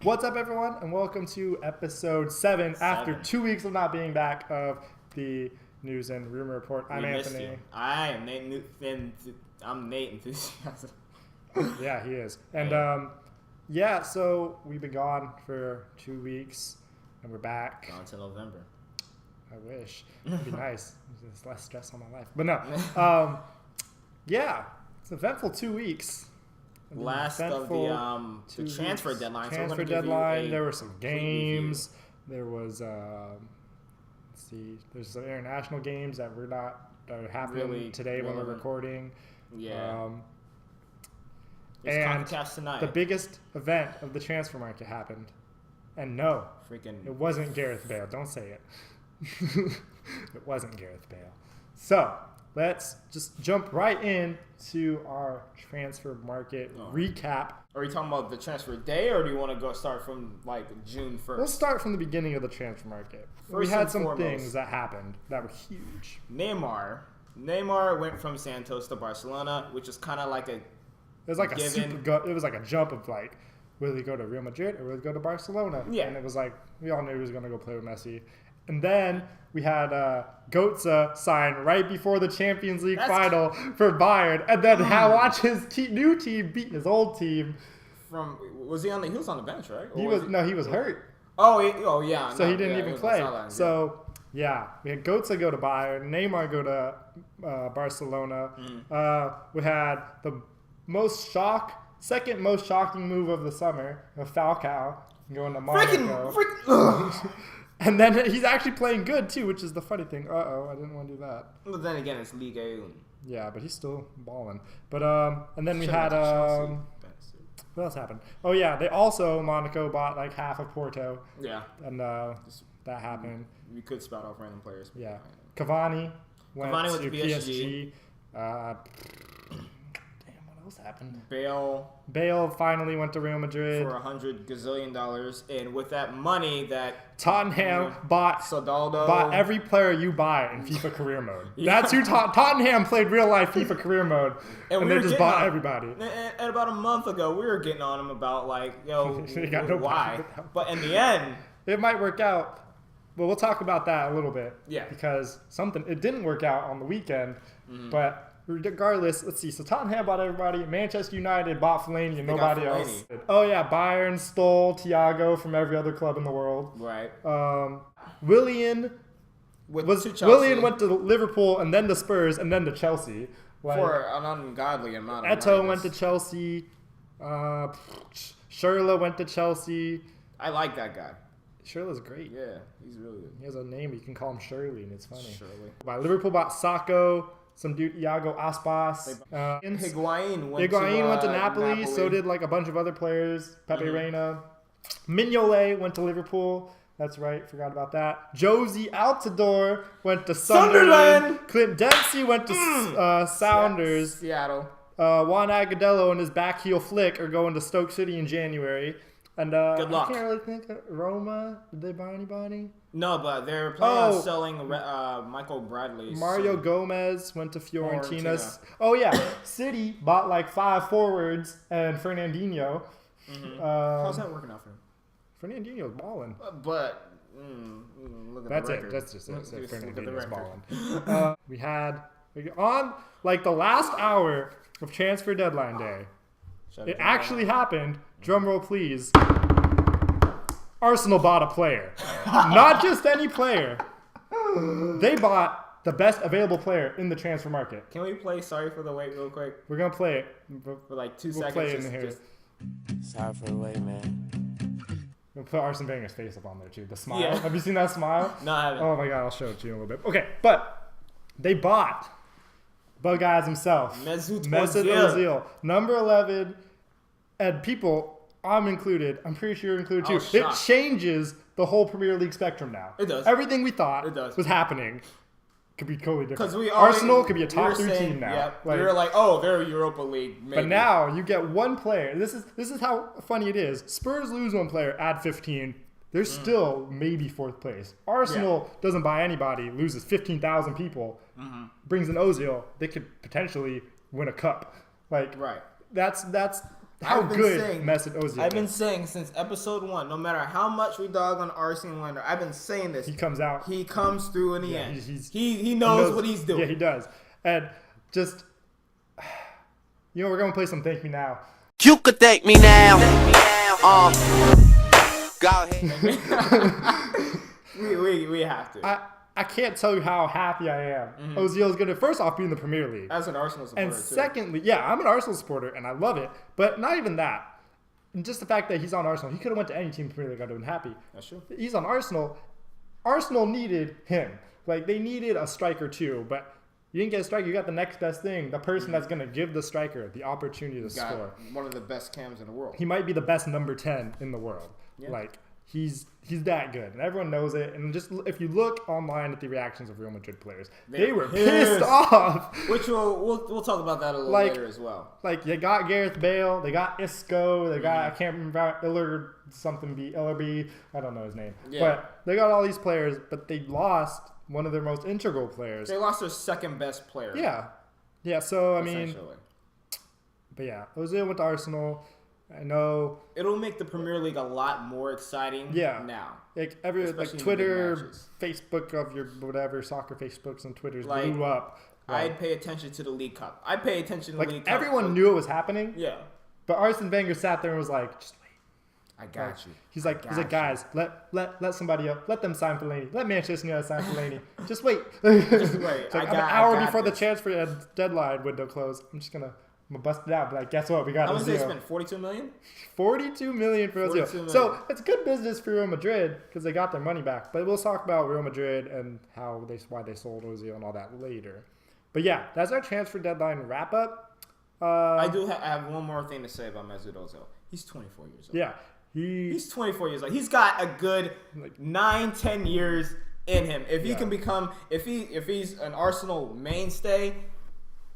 What's up, everyone, and welcome to episode 7 after 2 weeks of not being back of the News and Rumor Report. I'm Anthony. I am Nate. I'm Nate Enthusiasm. Yeah, he is. And so we've been gone for 2 weeks, and we're back. Gone to November. I wish. It'd be nice. There's less stress on my life. But no. It's an eventful 2 we's. Last of the transfer deadline. Transfer deadline. There were some games. There was there's some international games that are happening really today when we're recording. Yeah. And tonight. The biggest event of the transfer market happened. And no, it wasn't Gareth Bale. Don't say it. It wasn't Gareth Bale. So let's just jump right in to our transfer market recap. Are you talking about the transfer day, or do you want to start from like June 1st? We'll start from the beginning of the transfer market. We had some things that happened that were huge. Neymar went from Santos to Barcelona, which is kind of like it was like a jump of like, will he go to Real Madrid or will he go to Barcelona? Yeah. And it was like, we all knew he was going to go play with Messi. And then we had Götze sign right before the Champions League final for Bayern. And then watch his new team beat his old team. He was on the bench, right? He was hurt. Oh yeah. So he didn't even play. So we had Götze go to Bayern, Neymar go to Barcelona. We had the second most shocking move of the summer, Falcao going to Monaco. And then he's actually playing good, too, which is the funny thing. I didn't want to do that. But then again, it's Ligue 1. Yeah, but he's still balling. But, and then we had, what else happened? Oh, yeah, Monaco bought like half of Porto. Yeah. And that happened. You could spout off random players. Yeah. Cavani went to PSG. What happened? Bale finally went to Real Madrid for $100 gazillion, and with that money that Tottenham bought every player you buy in FIFA career mode. That's who Tottenham played real life FIFA career mode, and they just bought everybody. And about a month ago, we were getting on him about why, but in the end, it might work out. Well, we'll talk about that a little bit. Yeah, because it didn't work out on the weekend, but. Regardless, let's see. So Tottenham bought everybody. Manchester United bought Fellaini and nobody else. Oh yeah, Bayern stole Thiago from every other club in the world. Right. Willian went to Liverpool and then to Spurs and then to Chelsea. For an ungodly amount of money. Went to Chelsea. Schürrle went to Chelsea. I like that guy. Schürrle's great. Yeah, he's really good. He has a name. You can call him Shirley, and it's funny. Shirley. Liverpool bought Sacco. Some dude, Iago Aspas. Higuain went to Napoli. So did like a bunch of other players. Pepe Reina. Mignolet went to Liverpool. That's right. Forgot about that. Josie Altidore went to Sunderland. Clint Dempsey went to Sounders. Seattle. Juan Agudelo and his back heel flick are going to Stoke City in January. And good luck. I can't really think of Roma. Did they buy anybody? No, but they're planning on selling Michael Bradley. Mario Gomez went to Fiorentina. Oh, yeah. City bought like 5 forwards and Fernandinho. Mm-hmm. How's that working out for him? Fernandinho's balling. Look at the record. That's just it. Fernandinho's balling. We had on like the last hour of transfer deadline day. It actually happened. Drum roll, please. Arsenal bought a player. Not just any player. They bought the best available player in the transfer market. Can we play Sorry for the Wait real quick? We're going to play it. For like 2 seconds. Play it in here. Sorry for the wait, man. We'll put Arsene Wenger's face up on there, too. The smile. Yeah. Have you seen that smile? No, I haven't. Oh, my God. I'll show it to you in a little bit. Okay, but they bought Bug Eyes himself. Mesut Ozil. Number 11. And people... I'm included. I'm pretty sure you're included too. It changes the whole Premier League spectrum now. It does. Everything we thought was happening could be totally different. Because Arsenal could be a top 3 team now. Yeah, we were like, they're Europa League. Maybe. But now you get one player. This is how funny it is. Spurs lose one player, add 15. They're still maybe 4th place. Arsenal doesn't buy anybody, loses 15,000 people, brings in Ozil. They could potentially win a cup. That's how good Mesut Ozil I've been saying since episode 1, no matter how much we dog on Arsene Wenger, I've been saying this. He comes out. He comes through in the end. He knows what he's doing. Yeah, he does. And just, we're going to play some Thank Me Now. You could thank me now. Go ahead. we have to. I can't tell you how happy I am. Mm-hmm. Ozil's going to, first off, be in the Premier League. As an Arsenal supporter, and secondly, I'm an Arsenal supporter, and I love it. But not even that. And just the fact that he's on Arsenal, he could have went to any team in the Premier League. I'd have been happy. That's true. He's on Arsenal. Arsenal needed him. Like, they needed a striker, too. But you didn't get a striker. You got the next best thing. The person that's going to give the striker the opportunity to score. One of the best cams in the world. He might be the best number 10 in the world. Yeah. Like, he's that good, and everyone knows it. And just if you look online at the reactions of Real Madrid players, they were pissed off. Which we'll talk about that a little later as well. Like, they got Gareth Bale, they got Isco, they got I can't remember Illerby, I don't know his name, but they got all these players, but they lost one of their most integral players. They lost their second best player. Yeah. So I mean, but Ozil went to Arsenal. I know it'll make the Premier League a lot more exciting. Now, like Twitter, Facebook of your whatever soccer Facebooks and Twitters blew up. I'd pay attention to the League Cup. I pay attention to the League Cup. Everyone knew it was happening. Yeah, but Arsene Wenger sat there and was like, "Just wait. I got you." He's like, guys, let somebody up. Let them sign Fellaini. Let Manchester United sign Fellaini. Just wait. Just wait. An hour before the transfer deadline window closed, I'm gonna bust it out. But like, guess what? We got. How much did they spend? $42 million. $42 million for Ozil. So it's good business for Real Madrid because they got their money back. But we'll talk about Real Madrid and why they sold Ozil and all that later. But that's our transfer deadline wrap up. I have one more thing to say about Mesut Ozil. He's 24 years old. Yeah, he's 24 years old. He's got a good 9-10 years in him. If he can become, if he's an Arsenal mainstay.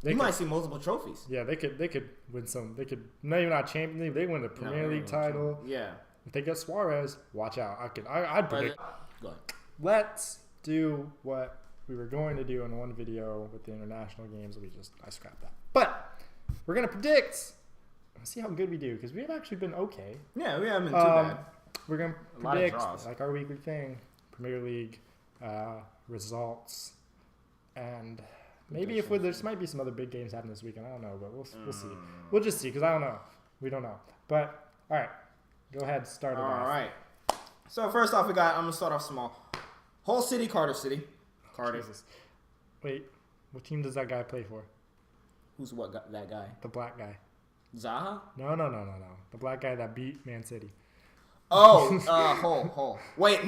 You might see multiple trophies. Yeah, they could win some. They could maybe not Champions League. They win the Premier League title. Yeah. If they get Suarez, watch out. I'd predict. Go ahead. Let's do what we were going to do in one video with the international games. I scrapped that. But we're gonna predict. Let's see how good we do because we have actually been okay. Yeah, we haven't been too bad. We're gonna predict like our weekly thing, Premier League results, and. Maybe there might be some other big games happening this weekend. I don't know, but we'll see. We'll just see because I don't know. We don't know. But all right, go ahead, start it off. All right. So first off, I'm gonna start off small. Hull City, Cardiff City. Cardiff. Jesus. Wait, what team does that guy play for? Who's that guy? The black guy. Zaha? No. The black guy that beat Man City. Oh, Hull. Wait.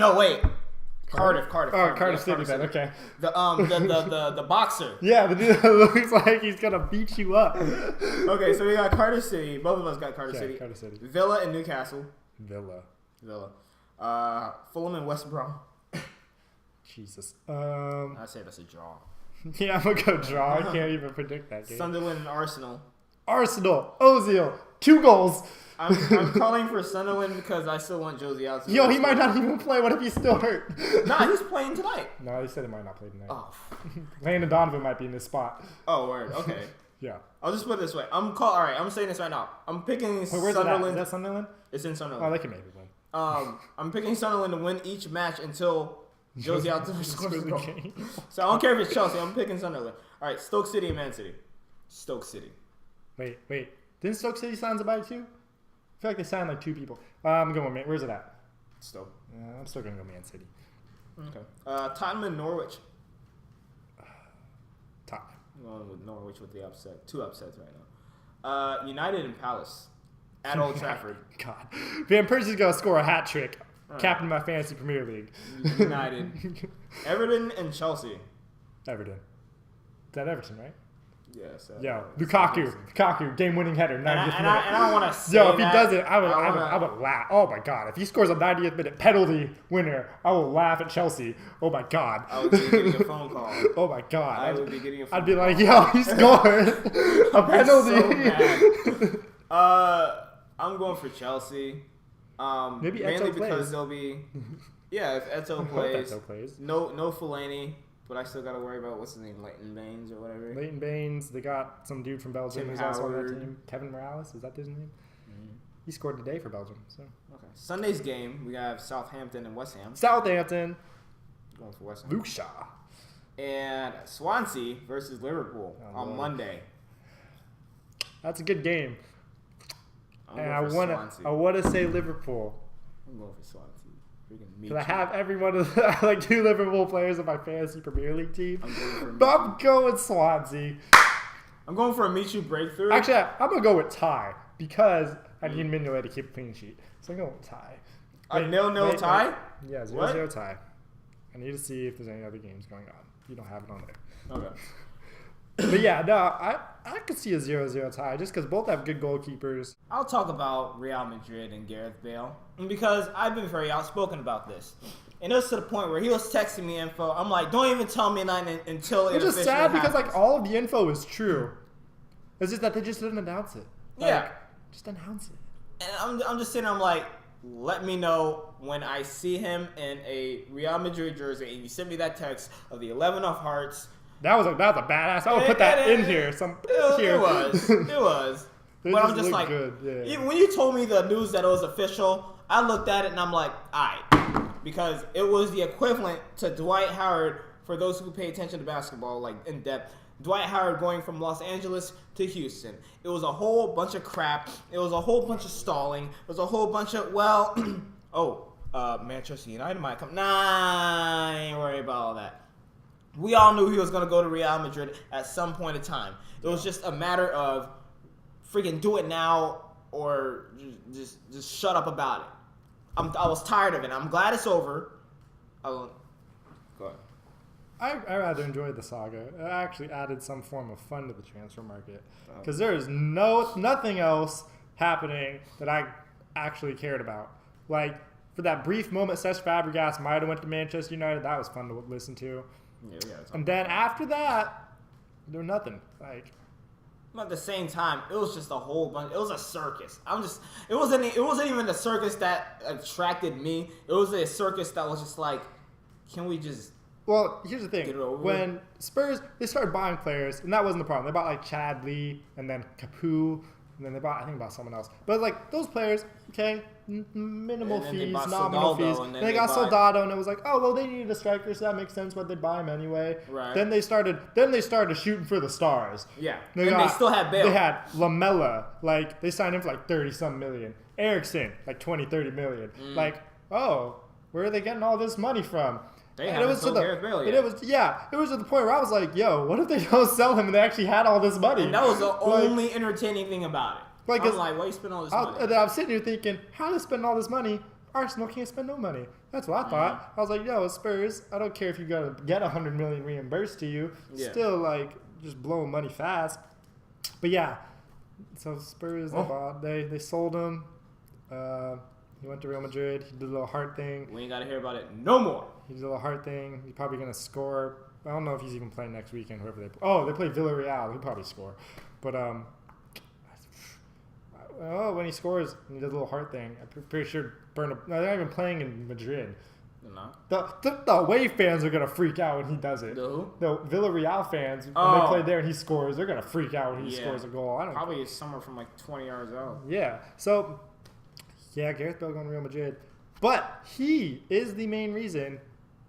Cardiff. Oh, Cardiff City then. Okay. The boxer. Yeah, the dude that looks like he's gonna beat you up. Okay, so we got Cardiff City. Both of us got Cardiff City. Cardiff City. Villa and Newcastle. Villa. Fulham and West Brom. Jesus. I'd say that's a draw. Yeah, I'm gonna go draw. I can't even predict that game. Sunderland and Arsenal. Ozil, 2 goals. I'm calling for Sunderland because I still want Josie out. Yo, he might not even play. What if he's still hurt? Nah, he's playing tonight. No, he said he might not play tonight. Oh. Landon Donovan might be in this spot. Oh, word. Okay. Yeah. I'll just put it this way. All right, I'm saying this right now. I'm picking where's Sunderland. Is that Sunderland? It's in Sunderland. Oh, they can maybe win. I'm picking Sunderland to win each match until Josie out scores a goal. So I don't care if it's Chelsea. I'm picking Sunderland. All right, Stoke City and Man City. Stoke City. Wait. Didn't Stoke City sign somebody too? I feel like they signed like 2 people. I'm going with where's it at? Stoke. I'm still going to go Man City. Okay. Tottenham and Norwich. Tottenham. I'm going with Norwich with the upset. 2 upsets right now. United and Palace at Old Trafford. God. Van Persie's going to score a hat trick. Right. Captain of my fantasy Premier League. United. Everton and Chelsea. Everton. Is that Everton, right? Yes. Yo, Lukaku, game-winning header, 90th minute. And I don't want to say Yo, if he does it, I would laugh. Oh my god, if he scores a 90th minute penalty winner, I will laugh at Chelsea. Oh my god. I would be getting a phone call. Oh my god. I would be getting a phone call. I'd be like, yo, he scored a penalty. So I'm going for Chelsea. Maybe mainly Eto'o because plays. They'll be. Yeah, if Eto'o plays. No Fellaini. But I still got to worry about, what's his name, Leighton Baines or whatever. Leighton Baines. They got some dude from Belgium who's also on that team. Kevin Morales. Is that his name? He scored today for Belgium. So okay. Sunday's game, we have Southampton and West Ham. Southampton. Going for West Ham. Luke Shaw. And Swansea versus Liverpool on Monday. That's a good game. And I Swansea. want to say Liverpool. I'm going for Swansea. Because I have every one of the, like 2 Liverpool players in my fantasy Premier League team. I'm going Swansea. I'm going for a Michu breakthrough. Actually, I'm going to go with tie because I need Mignolet to keep a clean sheet. So I'm going with tie. A 0-0 tie? Yeah, 0-0 tie. I need to see if there's any other games going on. You don't have it on there. Okay. But yeah, no, I could see a 0-0 tie just because both have good goalkeepers. I'll talk about Real Madrid and Gareth Bale because I've been very outspoken about this. And it was to the point where he was texting me info. I'm like, don't even tell me nothing until it officially Which is sad happens. because like all of the info is true. It's just that they just didn't announce it. Yeah. Just announce it. And I'm just sitting there, I'm like, let me know when I see him in a Real Madrid jersey and you send me that text of the 11 of hearts. That was a badass. I would put that in here. It was. But I'm just like, good. Yeah. Even when you told me the news that it was official, I looked at it and I'm like, alright. Because it was the equivalent to Dwight Howard, for those who pay attention to basketball, like in depth. Dwight Howard going from Los Angeles to Houston. It was a whole bunch of crap. It was a whole bunch of stalling. It was a whole bunch of, Manchester United might come. Nah, I ain't worried about all that. We all knew he was going to go to Real Madrid at some point in time. It was just a matter of freaking do it now or just shut up about it. I was tired of it. I'm glad it's over. Go ahead. I rather enjoyed the saga. It actually added some form of fun to the transfer market because there is nothing else happening that I actually cared about. Like for that brief moment, Cesc Fabregas might have went to Manchester United. That was fun to listen to. Yeah, and then after that, there was nothing. Like, but at the same time, it was just a whole bunch. It was a circus. It wasn't even the circus that attracted me. It was a circus that was just like, can we just? Well, here's the thing. Get it over when Spurs, they started buying players, and that wasn't the problem. They bought like Chad Lee, and then Capu, and then they bought someone else. But like those players, okay, minimal fees, nominal fees. And then they got Soldado, and it was like, oh well, they needed a striker, so that makes sense. But they'd buy him anyway. Right. Then they started shooting for the stars. Yeah. They still had Bale. They had Lamella, like they signed him for like 30-some million. Eriksson, like 20-30 million. Like, oh, where are they getting all this money from? It was to the point where I was like, yo, what if they don't sell him and they actually had all this money? And that was the only entertaining thing about it. I'm like, why you spend all this money? And then I'm sitting here thinking, how do they spend all this money? Arsenal can't spend no money. That's what I thought. I was like, yo, Spurs, I don't care if you got to get $100 million reimbursed to you. Yeah. Still, like, just blowing money fast. But yeah, so Spurs, they sold him. He went to Real Madrid. He did a little heart thing. We ain't got to hear about it no more. He did a little heart thing. He's probably going to score. I don't know if he's even playing next weekend, whoever they play. Oh, they play Villarreal. He'll probably score. But when he scores, he does a little heart thing. I'm pretty sure they're not even playing in Madrid. No. The away fans are going to freak out when he does it. The Villarreal fans, when they play there and he scores, they're going to freak out when he scores a goal. Probably somewhere from like 20 yards out. Yeah. So, yeah, Gareth Bale going to Real Madrid. But he is the main reason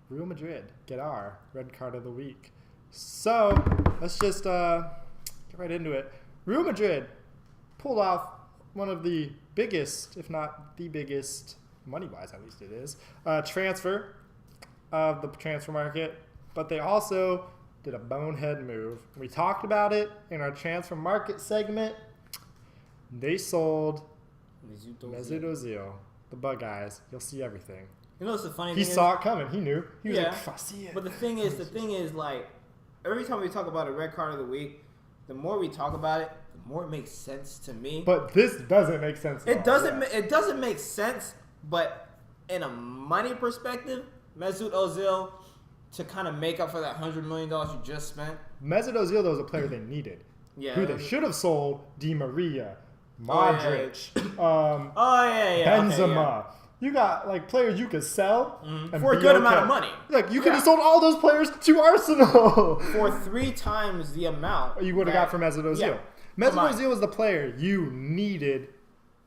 Real Madrid get our red card of the week. So, let's just get right into it. Real Madrid pulled off one of the biggest, if not the biggest, money-wise at least it is, transfer of the transfer market. But they also did a bonehead move. We talked about it in our transfer market segment. They sold Mesut Ozil, the bug eyes. You'll see everything. You know what's the funny thing? He saw it coming. He knew. He was like, I see it. But the thing is, like, every time we talk about a red card of the week, the more we talk about it, the more it makes sense to me. But this doesn't make sense. It doesn't make sense. But in a money perspective, Mesut Ozil, to kind of make up for that $100 million you just spent. Mesut Ozil, though, was a player they needed. Yeah. Who they should have sold, Di Maria, Modric, Benzema. Okay, yeah. You got like players you could sell for a good amount of money. Like you could have sold all those players to Arsenal for 3 times the amount you would have got from Mesut Ozil. Yeah. Mesut Ozil was the player you needed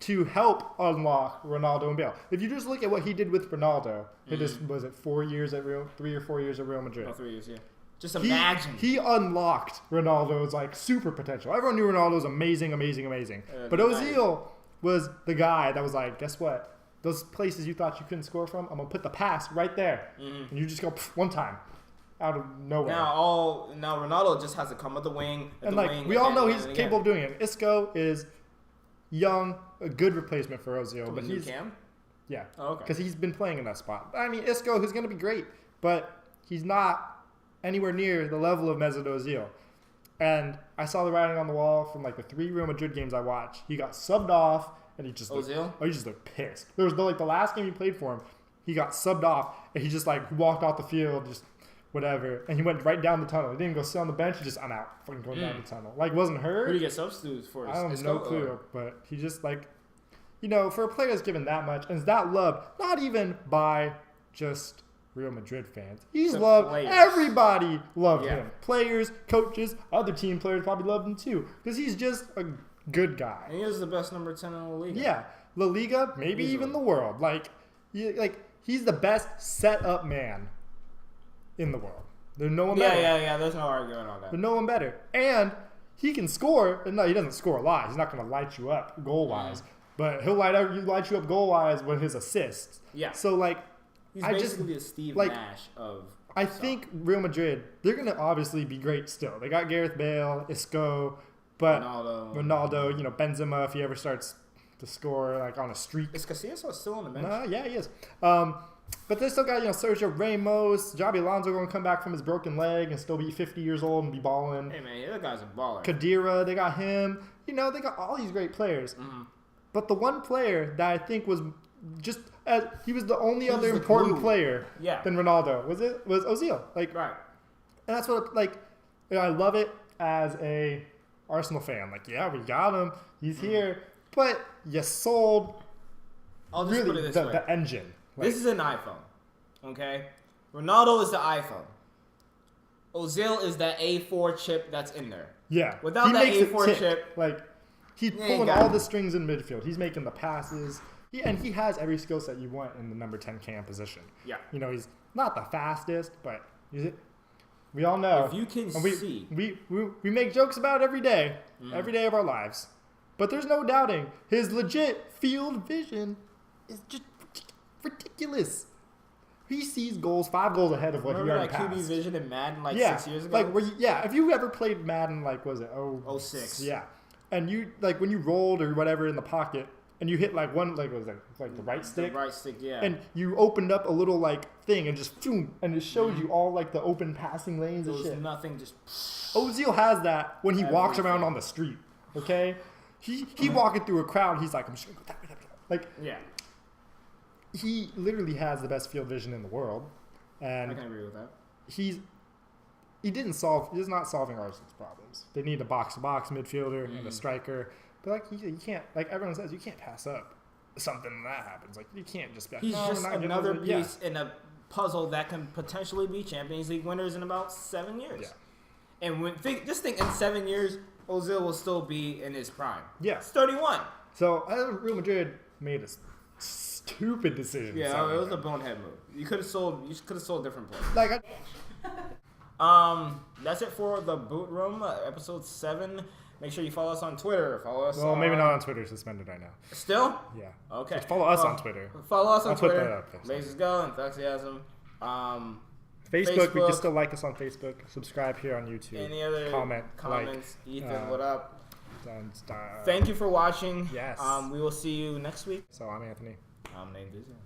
to help unlock Ronaldo and Bale. If you just look at what he did with Ronaldo, was it 4 years at 3 or 4 years at Real Madrid? Oh, 3 years, yeah. Just imagine. He unlocked Ronaldo's like super potential. Everyone knew Ronaldo was amazing. But Ozil was the guy that was like, guess what? Those places you thought you couldn't score from, I'm gonna put the pass right there, and you just go one time out of nowhere. Now Ronaldo just has to come with the wing, we all know he's capable of doing it. Isco is young, a good replacement for Ozil, but he's Cam? Yeah, okay, because he's been playing in that spot. I mean, Isco is gonna be great, but he's not anywhere near the level of Mesut Ozil. And I saw the writing on the wall from like the 3 Real Madrid games I watched. He got subbed off, and he just looked pissed. There was the last game he played for him, he got subbed off, and he just like walked off the field, just whatever, and he went right down the tunnel. He didn't even go sit on the bench. He just, I'm out, fucking going down the tunnel. Like, wasn't hurt. Who did he get substitutes for? I have no clue, but he just like, for a player that's given that much and is that loved, not even by just Real Madrid fans. He's loved. Players. Everybody loved him. Players, coaches, other team players probably loved him too because he's just a good guy. And he is the best number 10 in La Liga. Yeah, La Liga, maybe even the world. He's the best set-up man in the world. There's no one better. Yeah. There's no argument on that. There's no one better. And he can score. No, he doesn't score a lot. He's not going to light you up goal-wise. But he'll light you up goal-wise with his assists. Yeah. So, he's basically a Steve Nash of I think Real Madrid, they're going to obviously be great still. They got Gareth Bale, Isco, but Ronaldo, Benzema, if he ever starts to score on a streak. Is Casillas still on the bench? Yeah, he is. But they still got, Sergio Ramos, Xabi Alonso going to come back from his broken leg and still be 50 years old and be balling. Hey, man, that guy's a baller. Kadira, they got him. They got all these great players. Mm-hmm. But the one player that I think was just he was the only other important player than Ronaldo was Ozil. Right. And that's what I love it as a Arsenal fan. We got him. He's here. But you sold I'll just put it this way. The engine. This is an iPhone. Okay? Ronaldo is the iPhone. Ozil is that A4 chip that's in there. Yeah. Without that A4 chip. He's pulling all the strings in midfield. He's making the passes. And he has every skill set you want in the number 10 cam position. Yeah. He's not the fastest, but we all know. If you can see. We make jokes about it every day of our lives. But there's no doubting his legit field vision is just ridiculous. He sees goals, 5 goals ahead of what he already passed. QB vision in Madden 6 years ago? If you ever played Madden, was it 06? Yeah. And you, when you rolled or whatever in the pocket, and you hit one, what was it, the right stick? The right stick, yeah. And you opened up a little thing and just boom, and it showed you all the open passing lanes and shit. Nothing, just. Ozil has that when he walks around on the street. Okay, he walking through a crowd. He's like, I'm just gonna go that way. Yeah. He literally has the best field vision in the world, and I can agree with that. He's not solving Arsenal's problems. They need a box-to-box midfielder and a striker. But you can't, everyone says, you can't pass up something that happens. You can't just be he's just another piece in a puzzle that can potentially be Champions League winners in about 7 years. Yeah. And just think in 7 years, Ozil will still be in his prime. Yeah. He's 31. So Real Madrid made a stupid decision. Yeah, it was a bonehead move. You could have sold different players. That's it for the Boot Room, episode 7. Make sure you follow us on Twitter. Well, maybe not on Twitter. Suspended right now. Still? Yeah. Okay. Just follow us on Twitter. Follow us on Twitter. Put that up there. Laces Go, Enthusiasm. Facebook. You can still like us on Facebook. Subscribe here on YouTube. Any other comments? Ethan, what up? Thank you for watching. Yes. We will see you next week. So I'm Anthony. I'm Nate Enthusiasm.